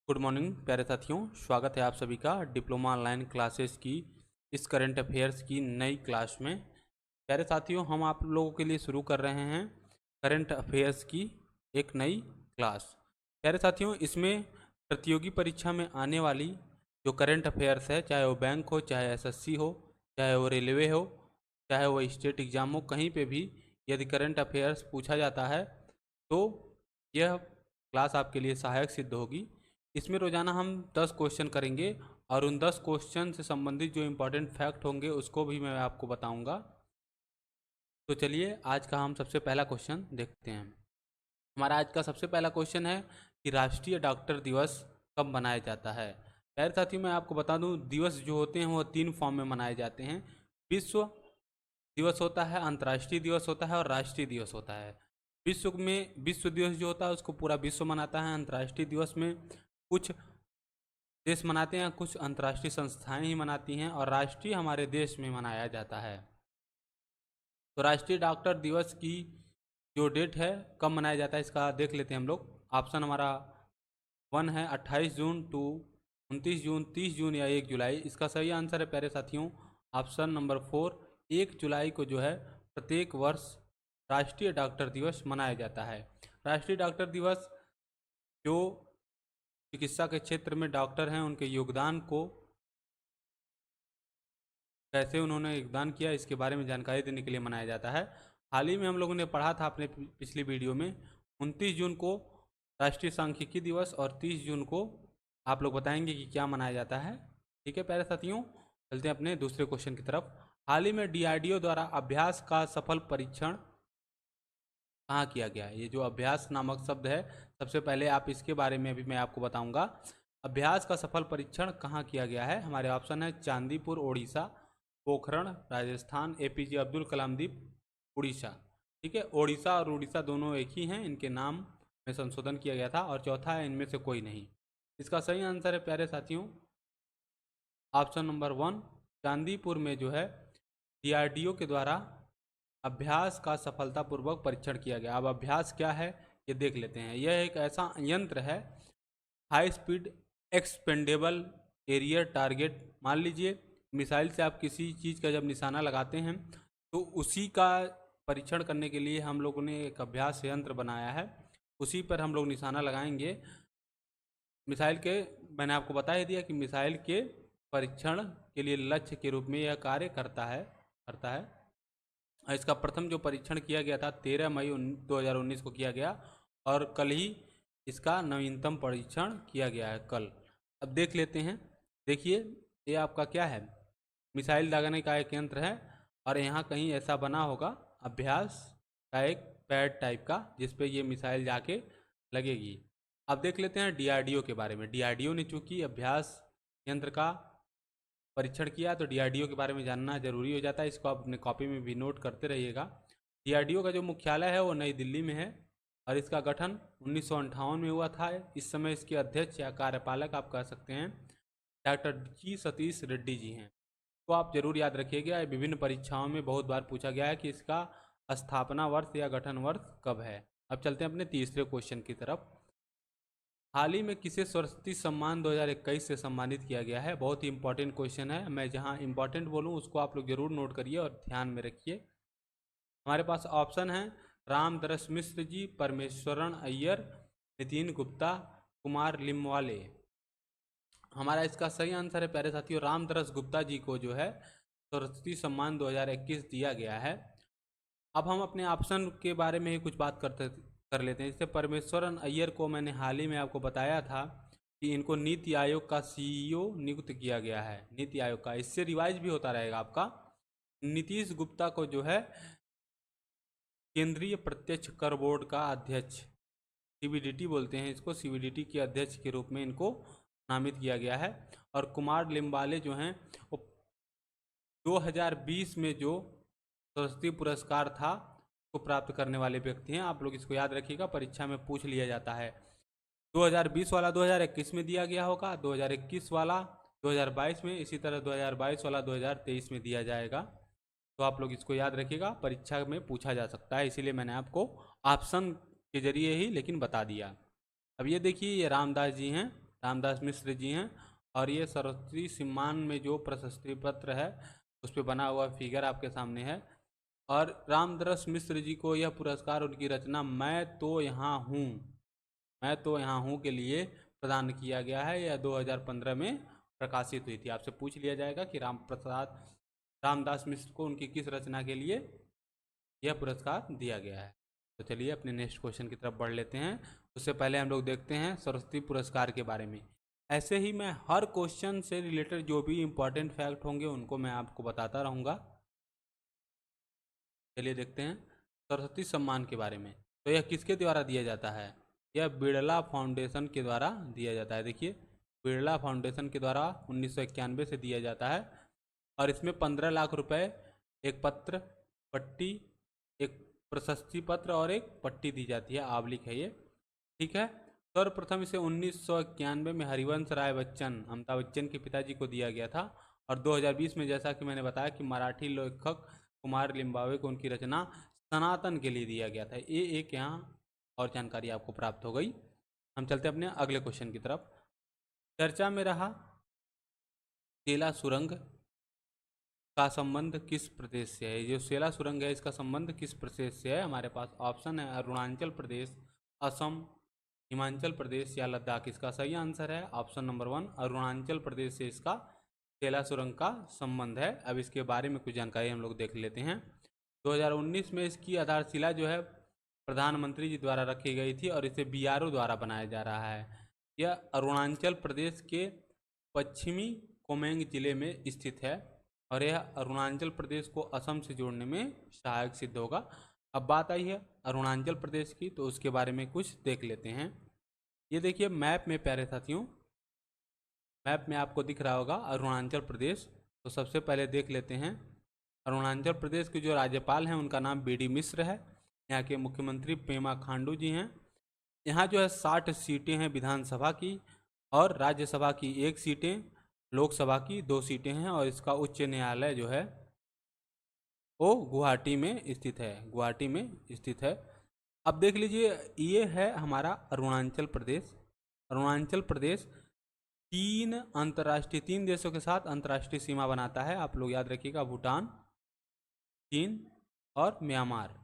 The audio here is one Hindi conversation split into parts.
गुड मॉर्निंग प्यारे साथियों, स्वागत है आप सभी का डिप्लोमा ऑनलाइन क्लासेस की इस करंट अफेयर्स की नई क्लास में। प्यारे साथियों, हम आप लोगों के लिए शुरू कर रहे हैं करंट अफेयर्स की एक नई क्लास। प्यारे साथियों, इसमें प्रतियोगी परीक्षा में आने वाली जो करंट अफेयर्स है, चाहे वो बैंक हो, चाहे एसएससी हो, चाहे वो रेलवे हो, चाहे वो स्टेट एग्ज़ाम हो, कहीं पे भी यदि करंट अफेयर्स पूछा जाता है तो यह क्लास आपके लिए सहायक सिद्ध होगी। इसमें रोज़ाना हम 10 क्वेश्चन करेंगे और उन 10 क्वेश्चन से संबंधित जो इम्पोर्टेंट फैक्ट होंगे उसको भी मैं आपको बताऊंगा। तो चलिए आज का हम सबसे पहला क्वेश्चन देखते हैं। हमारा आज का सबसे पहला क्वेश्चन है कि राष्ट्रीय डॉक्टर दिवस कब मनाया जाता है। प्यारे साथियों, मैं आपको बता दूं, दिवस जो होते हैं वो 3 फॉर्म में मनाए जाते हैं। विश्व दिवस होता है, अंतर्राष्ट्रीय दिवस होता है और राष्ट्रीय दिवस होता है। विश्व दिवस जो होता है उसको पूरा विश्व मनाता है। अंतर्राष्ट्रीय दिवस में कुछ देश मनाते हैं, कुछ अंतर्राष्ट्रीय संस्थाएं ही मनाती हैं, और राष्ट्रीय हमारे देश में मनाया जाता है। तो राष्ट्रीय डॉक्टर दिवस की जो डेट है, कब मनाया जाता है, इसका देख लेते हैं हम लोग। ऑप्शन हमारा 1 है 28 जून टू 29 जून, 30 जून या 1 जुलाई। इसका सही आंसर है प्यारे साथियों ऑप्शन नंबर 4, 1 जुलाई को जो है प्रत्येक वर्ष राष्ट्रीय डॉक्टर दिवस मनाया जाता है। राष्ट्रीय डॉक्टर दिवस जो चिकित्सा के क्षेत्र में डॉक्टर हैं उनके योगदान को, कैसे उन्होंने योगदान किया, इसके बारे में जानकारी देने के लिए मनाया जाता है। हाल ही में हम लोगों ने पढ़ा था अपने पिछली वीडियो में, 29 जून को राष्ट्रीय सांख्यिकी दिवस और 30 जून को आप लोग बताएंगे कि क्या मनाया जाता है। ठीक है प्यारे साथियों, चलते हैं अपने दूसरे क्वेश्चन की तरफ। हाल ही में डीआरडीओ द्वारा अभ्यास का सफल परीक्षण कहाँ किया गया। ये जो अभ्यास नामक शब्द है, सबसे पहले आप इसके बारे में भी मैं आपको बताऊंगा। अभ्यास का सफल परीक्षण कहाँ किया गया है। हमारे ऑप्शन है चांदीपुर ओडिशा, पोखरण राजस्थान, एपीजे अब्दुल कलाम द्वीप उड़ीसा। ठीक है, ओडिशा और उड़ीसा दोनों एक ही हैं, इनके नाम में संशोधन किया गया था। और चौथा है इनमें से कोई नहीं। इसका सही आंसर है प्यारे साथियों ऑप्शन नंबर 1, चांदीपुर में जो है डीआरडीओ के द्वारा अभ्यास का सफलतापूर्वक परीक्षण किया गया। अब अभ्यास क्या है ये देख लेते हैं। यह एक ऐसा यंत्र है, high speed expendable aerial target. मान लीजिए मिसाइल से आप किसी चीज़ का जब निशाना लगाते हैं तो उसी का परीक्षण करने के लिए हम लोगों ने एक अभ्यास यंत्र बनाया है, उसी पर हम लोग निशाना लगाएंगे। मिसाइल के, मैंने आपको बता ही दिया कि मिसाइल के परीक्षण के लिए लक्ष्य के रूप में यह कार्य करता है। इसका प्रथम जो परीक्षण किया गया था 13 मई 2019 को किया गया, और कल ही इसका नवीनतम परीक्षण किया गया है, कल। अब देख लेते हैं। देखिए ये आपका क्या है, मिसाइल दागने का एक यंत्र है, और यहाँ कहीं ऐसा बना होगा अभ्यास का एक पैड टाइप का, जिस पे ये मिसाइल जाके लगेगी। अब देख लेते हैं डीआरडीओ के बारे में। डीआरडीओ ने चूंकि अभ्यास यंत्र का परीक्षण किया तो डीआरडीओ के बारे में जानना जरूरी हो जाता है। इसको आप अपने कॉपी में भी नोट करते रहिएगा। डीआरडीओ का जो मुख्यालय है वो नई दिल्ली में है, और इसका गठन 1958 में हुआ था। इस समय इसके अध्यक्ष या कार्यपालक आप कह सकते हैं डॉक्टर जी सतीश रेड्डी जी हैं। तो आप जरूर याद रखिएगा, विभिन्न परीक्षाओं में बहुत बार पूछा गया है कि इसका स्थापना वर्ष या गठन वर्ष कब है। अब चलते हैं अपने तीसरे क्वेश्चन की तरफ। हाल ही में किसे सरस्वती सम्मान 2021 से सम्मानित किया गया है। बहुत ही इंपॉर्टेंट क्वेश्चन है, मैं जहां इंपॉर्टेंट बोलूं उसको आप लोग जरूर नोट करिए और ध्यान में रखिए। हमारे पास ऑप्शन है रामदरस मिश्र जी, परमेश्वरण अय्यर, नितिन गुप्ता, कुमार लिमवाले। हमारा इसका सही आंसर है प्यारे साथियों रामदरस गुप्ता जी को जो है सरस्वती सम्मान 2021 दिया गया है। अब हम अपने ऑप्शन के बारे में ही कुछ बात कर लेते हैं। जैसे परमेश्वरन अय्यर को मैंने हाल ही में आपको बताया था कि इनको नीति आयोग का सीईओ नियुक्त किया गया है, नीति आयोग का। इससे रिवाइज भी होता रहेगा आपका। नीतीश गुप्ता को जो है केंद्रीय प्रत्यक्ष कर बोर्ड का अध्यक्ष, सीबीडीटी बोलते हैं इसको, सीबीडीटी के अध्यक्ष के रूप में इनको नामित किया गया है। और कुमार लिम्बाले जो हैं वो 2020 में जो सरस्वती पुरस्कार था को प्राप्त करने वाले व्यक्ति हैं। आप लोग इसको याद रखिएगा, परीक्षा में पूछ लिया जाता है। 2020 वाला 2021 में दिया गया होगा, 2021 वाला 2022 में, इसी तरह 2022 वाला 2023 में दिया जाएगा। तो आप लोग इसको याद रखिएगा, परीक्षा में पूछा जा सकता है, इसीलिए मैंने आपको ऑप्शन के जरिए ही लेकिन बता दिया। अब ये देखिए, ये रामदास जी हैं, रामदास मिश्र जी हैं। और ये सरस्वती सम्मान में जो प्रशस्ति पत्र है उस पर बना हुआ फिगर आपके सामने है। और रामदास मिश्र जी को यह पुरस्कार उनकी रचना मैं तो यहाँ हूँ के लिए प्रदान किया गया है। यह 2015 में प्रकाशित हुई थी। आपसे पूछ लिया जाएगा कि रामदास मिश्र को उनकी किस रचना के लिए यह पुरस्कार दिया गया है। तो चलिए अपने नेक्स्ट क्वेश्चन की तरफ बढ़ लेते हैं। उससे पहले हम लोग देखते हैं सरस्वती पुरस्कार के बारे में। ऐसे ही मैं हर क्वेश्चन से रिलेटेड जो भी इम्पोर्टेंट फैक्ट होंगे उनको मैं आपको बताता रहूँगा। चलिए देखते हैं सरस्वती सम्मान के बारे में। तो यह किसके द्वारा दिया जाता है? यह बिड़ला फाउंडेशन के द्वारा दिया जाता है। देखिए, बिड़ला फाउंडेशन के द्वारा 1991 से दिया जाता है। और इसमें 15 लाख रुपए, एक पत्र, पट्टी, एक प्रशस्ति पत्र और एक पट्टी दी जाती है। आबलिक है ये, ठीक है। सर्वप्रथम इसे 1991 में हरिवंश राय बच्चन, अमिताभ बच्चन के पिताजी को दिया गया था। और 2020 में, जैसा कि मैंने बताया, कि मराठी लेखक कुमार लिम्बावे को उनकी रचना सनातन के लिए दिया गया था। ये एक यहाँ और जानकारी आपको प्राप्त हो गई। हम चलते हैं अपने अगले क्वेश्चन की तरफ। चर्चा में रहा सेला सुरंग का संबंध किस प्रदेश से है? जो सेला सुरंग है इसका संबंध किस प्रदेश से है? हमारे पास ऑप्शन है अरुणाचल प्रदेश, असम, हिमाचल प्रदेश या लद्दाख। इसका सही आंसर है ऑप्शन नंबर 1, अरुणाचल प्रदेश से इसका सेला सुरंग का संबंध है। अब इसके बारे में कुछ जानकारी हम लोग देख लेते हैं। 2019 में इसकी आधारशिला जो है प्रधानमंत्री जी द्वारा रखी गई थी और इसे BRO द्वारा बनाया जा रहा है। यह अरुणाचल प्रदेश के पश्चिमी कोमेंग जिले में स्थित है और यह अरुणाचल प्रदेश को असम से जोड़ने में सहायक सिद्ध होगा। अब बात आई है अरुणाचल प्रदेश की, तो उसके बारे में कुछ देख लेते हैं। ये देखिए मैप में प्यारे साथियों, मैप में आपको दिख रहा होगा अरुणाचल प्रदेश। तो सबसे पहले देख लेते हैं अरुणाचल प्रदेश के जो राज्यपाल हैं उनका नाम BD मिश्र है। यहाँ के मुख्यमंत्री पेमा खांडू जी हैं। यहाँ जो है 60 सीटें हैं विधानसभा की और राज्यसभा की 1 सीटें, लोकसभा की 2 सीटें हैं। और इसका उच्च न्यायालय जो है वो गुवाहाटी में स्थित है, गुवाहाटी में स्थित है। अब देख लीजिए, ये है हमारा अरुणाचल प्रदेश। अरुणाचल प्रदेश 3 देशों के साथ अंतर्राष्ट्रीय सीमा बनाता है। आप लोग याद रखिएगा, भूटान, चीन और म्यांमार।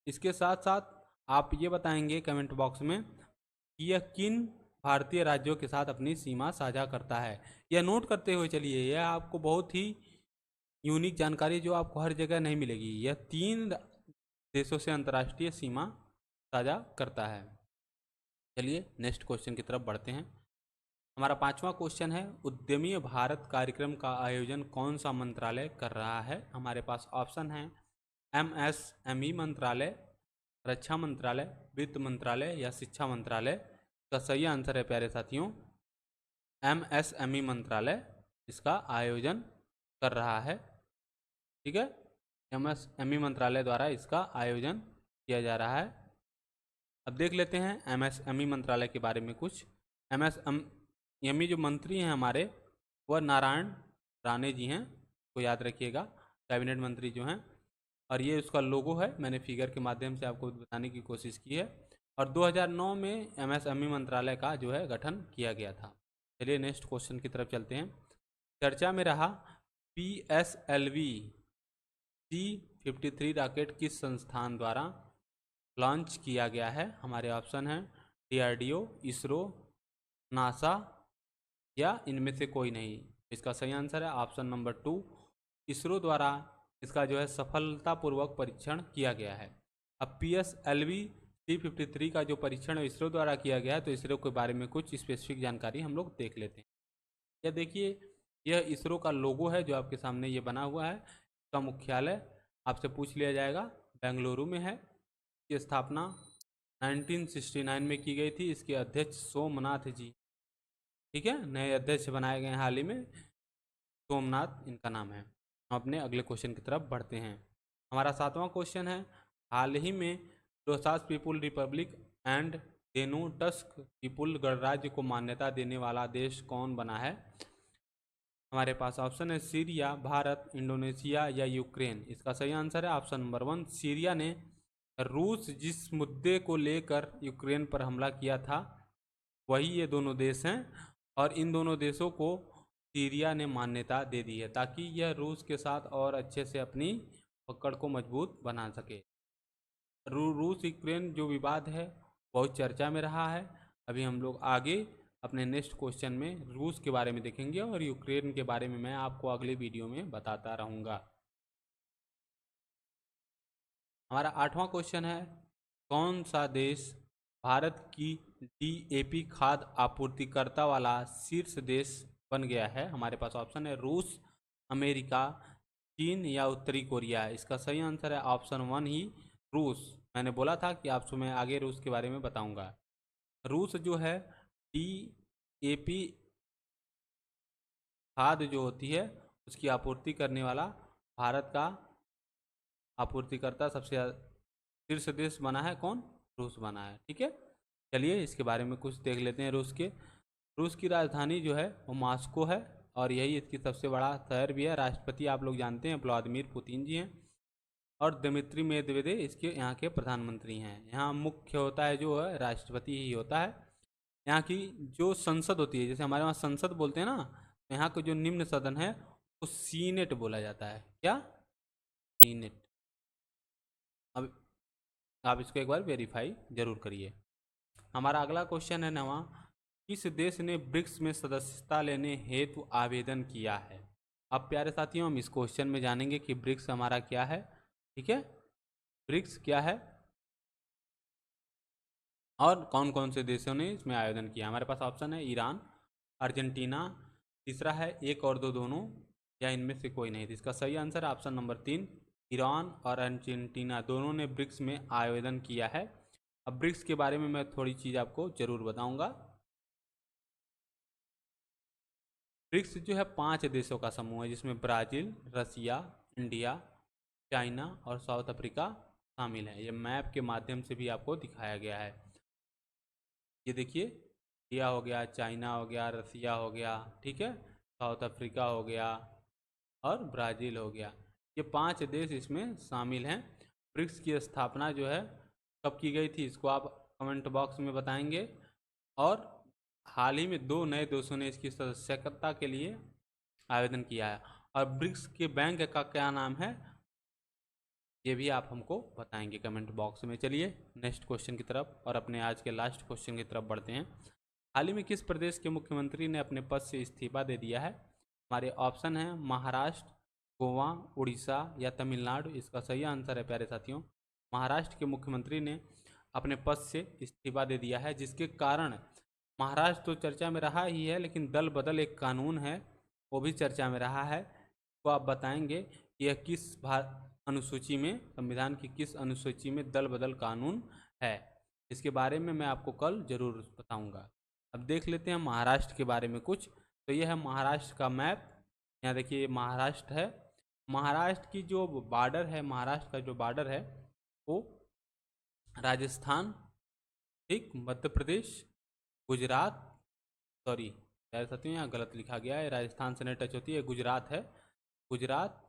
इसके साथ साथ आप ये बताएंगे कमेंट बॉक्स में कि यह किन भारतीय राज्यों के साथ अपनी सीमा साझा करता है। यह नोट करते हुए चलिए, यह आपको बहुत ही यूनिक जानकारी जो आपको हर जगह नहीं मिलेगी। यह 3 देशों से अंतर्राष्ट्रीय सीमा साझा करता है। चलिए नेक्स्ट क्वेश्चन की तरफ बढ़ते हैं। हमारा 5वां क्वेश्चन है, उद्यमी भारत कार्यक्रम का आयोजन कौन सा मंत्रालय कर रहा है? हमारे पास ऑप्शन है MSME मंत्रालय, रक्षा मंत्रालय, वित्त मंत्रालय या शिक्षा मंत्रालय। का सही आंसर है प्यारे साथियों MSME मंत्रालय इसका आयोजन कर रहा है। ठीक है, MSME मंत्रालय द्वारा इसका आयोजन किया जा रहा है। अब देख लेते हैं MSME मंत्रालय के बारे में कुछ। MSME जो मंत्री हैं हमारे वह नारायण राणे जी हैं, को याद रखिएगा, कैबिनेट मंत्री जो हैं। और ये उसका लोगो है, मैंने फिगर के माध्यम से आपको बताने की कोशिश की है। और 2009 में MSME मंत्रालय का जो है गठन किया गया था। चलिए नेक्स्ट क्वेश्चन की तरफ चलते हैं। चर्चा में रहा PSLV C-53 रॉकेट किस संस्थान द्वारा लॉन्च किया गया है? हमारे ऑप्शन हैं DRDO, इसरो, नासा या इनमें से कोई नहीं। इसका सही आंसर है ऑप्शन नंबर 2, इसरो द्वारा इसका जो है सफलतापूर्वक परीक्षण किया गया है। अब PSLV C-53 का जो परीक्षण इसरो द्वारा किया गया है, तो इसरो के बारे में कुछ स्पेसिफिक जानकारी हम लोग देख लेते हैं। यह देखिए, यह इसरो का लोगो है जो आपके सामने ये बना हुआ है। इसका मुख्यालय आपसे पूछ लिया जाएगा बेंगलुरु में है। इसकी स्थापना 1969 में की गई थी। इसके अध्यक्ष सोमनाथ जी, ठीक है, नए अध्यक्ष बनाए गए हैं हाल ही में, सोमनाथ इनका नाम है। हम अपने अगले क्वेश्चन की तरफ बढ़ते हैं। हमारा 7वां क्वेश्चन है, हाल ही में डोसास पीपुल रिपब्लिक एंड डेनोटस्क पीपुल गणराज्य को मान्यता देने वाला देश कौन बना है? हमारे पास ऑप्शन है सीरिया, भारत, इंडोनेशिया या यूक्रेन। इसका सही आंसर है ऑप्शन नंबर 1, सीरिया ने रूस जिस मुद्दे को लेकर यूक्रेन पर हमला किया था वही ये दोनों देश हैं। और इन दोनों देशों को सीरिया ने मान्यता दे दी है ताकि यह रूस के साथ और अच्छे से अपनी पकड़ को मजबूत बना सके। रूस यूक्रेन जो विवाद है बहुत चर्चा में रहा है। अभी हम लोग आगे अपने नेक्स्ट क्वेश्चन में रूस के बारे में देखेंगे और यूक्रेन के बारे में मैं आपको अगले वीडियो में बताता रहूँगा। हमारा 8वां क्वेश्चन है, कौन सा देश भारत की DAP खाद आपूर्तिकर्ता वाला शीर्ष देश बन गया है? हमारे पास ऑप्शन है रूस, अमेरिका, चीन या उत्तरी कोरिया। इसका सही आंसर है ऑप्शन 1 ही, रूस। मैंने बोला था कि आपसे मैं आगे रूस के बारे में बताऊंगा। रूस जो है DAP खाद जो होती है उसकी आपूर्ति करने वाला भारत का आपूर्तिकर्ता सबसे शीर्ष देश बना है। कौन? रूस बना है। ठीक है, चलिए इसके बारे में कुछ देख लेते हैं। रूस की राजधानी जो है वो मॉस्को है और यही इसकी सबसे बड़ा शहर भी है। राष्ट्रपति आप लोग जानते हैं व्लादिमीर पुतिन जी हैं और दिमित्री मेदवेदेव इसके यहाँ के प्रधानमंत्री हैं। यहाँ मुख्य होता है जो है राष्ट्रपति ही होता है। यहाँ की जो संसद होती है, जैसे हमारे वहाँ संसद बोलते हैं ना, यहाँ का जो निम्न सदन है वो सीनेट बोला जाता है। क्या? सीनेट। अब आप इसको एक बार वेरीफाई जरूर करिए। हमारा अगला क्वेश्चन है नवा, किस देश ने ब्रिक्स में सदस्यता लेने हेतु आवेदन किया है? अब प्यारे साथियों हम इस क्वेश्चन में जानेंगे कि ब्रिक्स हमारा क्या है। ठीक है, ब्रिक्स क्या है और कौन कौन से देशों ने इसमें आवेदन किया। हमारे पास ऑप्शन है ईरान, अर्जेंटीना, तीसरा है एक और दो दोनों या इनमें से कोई नहीं। इसका सही आंसर है ऑप्शन नंबर 3, ईरान और अर्जेंटीना दोनों ने ब्रिक्स में आवेदन किया है। अब ब्रिक्स के बारे में मैं थोड़ी चीज़ आपको ज़रूर बताऊंगा। ब्रिक्स जो है 5 देशों का समूह है जिसमें ब्राज़ील, रसिया, इंडिया, चाइना और साउथ अफ्रीका शामिल है। ये मैप के माध्यम से भी आपको दिखाया गया है। ये देखिए, इंडिया हो गया, चाइना हो गया, रसिया हो गया, ठीक है, साउथ अफ्रीका हो गया और ब्राज़ील हो गया। ये 5 देश इसमें शामिल हैं। ब्रिक्स की स्थापना जो है कब की गई थी इसको आप कमेंट बॉक्स में बताएंगे। और हाल ही में 2 नए देशों ने इसकी सदस्यता के लिए आवेदन किया है। और ब्रिक्स के बैंक का क्या नाम है ये भी आप हमको बताएंगे कमेंट बॉक्स में। चलिए नेक्स्ट क्वेश्चन की तरफ और अपने आज के लास्ट क्वेश्चन की तरफ बढ़ते हैं। हाल ही में किस प्रदेश के मुख्यमंत्री ने अपने पद से इस्तीफा दे दिया है? हमारे ऑप्शन हैं महाराष्ट्र, गोवा, उड़ीसा या तमिलनाडु। इसका सही आंसर है प्यारे साथियों, महाराष्ट्र के मुख्यमंत्री ने अपने पद से इस्तीफा दे दिया है, जिसके कारण महाराष्ट्र तो चर्चा में रहा ही है, लेकिन दल बदल एक कानून है वो भी चर्चा में रहा है। तो आप बताएंगे कि यह किस अनुसूची में, संविधान की किस अनुसूची में दल बदल कानून है। इसके बारे में मैं आपको कल जरूर बताऊंगा। अब देख लेते हैं महाराष्ट्र के बारे में कुछ। तो यह है महाराष्ट्र का मैप। यहाँ देखिए महाराष्ट्र है। महाराष्ट्र की जो बॉर्डर है, महाराष्ट्र का जो बॉर्डर है वो राजस्थान, ठीक, मध्य प्रदेश, गुजरात, सॉरी यार साथियों यहाँ गलत लिखा गया है, राजस्थान से नहीं टच होती है, गुजरात है, गुजरात,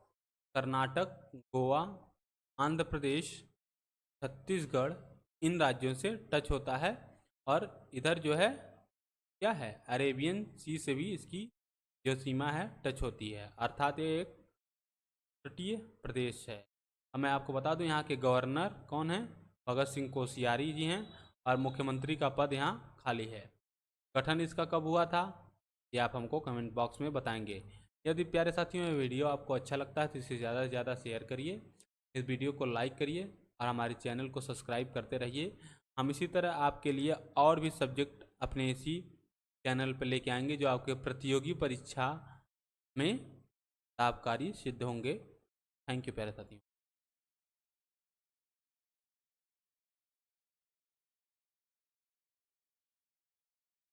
कर्नाटक, गोवा, आंध्र प्रदेश, छत्तीसगढ़, इन राज्यों से टच होता है। और इधर जो है क्या है, अरेबियन सी से भी इसकी जो सीमा है टच होती है, अर्थात ये एक तटीय प्रदेश है। अब मैं आपको बता दूं यहाँ के गवर्नर कौन है, भगत सिंह कोश्यारी जी हैं और मुख्यमंत्री का पद यहाँ खाली है। गठन इसका कब हुआ था ये आप हमको कमेंट बॉक्स में बताएंगे। यदि प्यारे साथियों ये वीडियो आपको अच्छा लगता है तो इसे ज़्यादा से ज़्यादा शेयर करिए, इस वीडियो को लाइक करिए और हमारे चैनल को सब्सक्राइब करते रहिए। हम इसी तरह आपके लिए और भी सब्जेक्ट अपने इसी चैनल पर लेके आएंगे जो आपके प्रतियोगी परीक्षा में लाभकारी सिद्ध होंगे। थैंक यू प्यारे साथियों।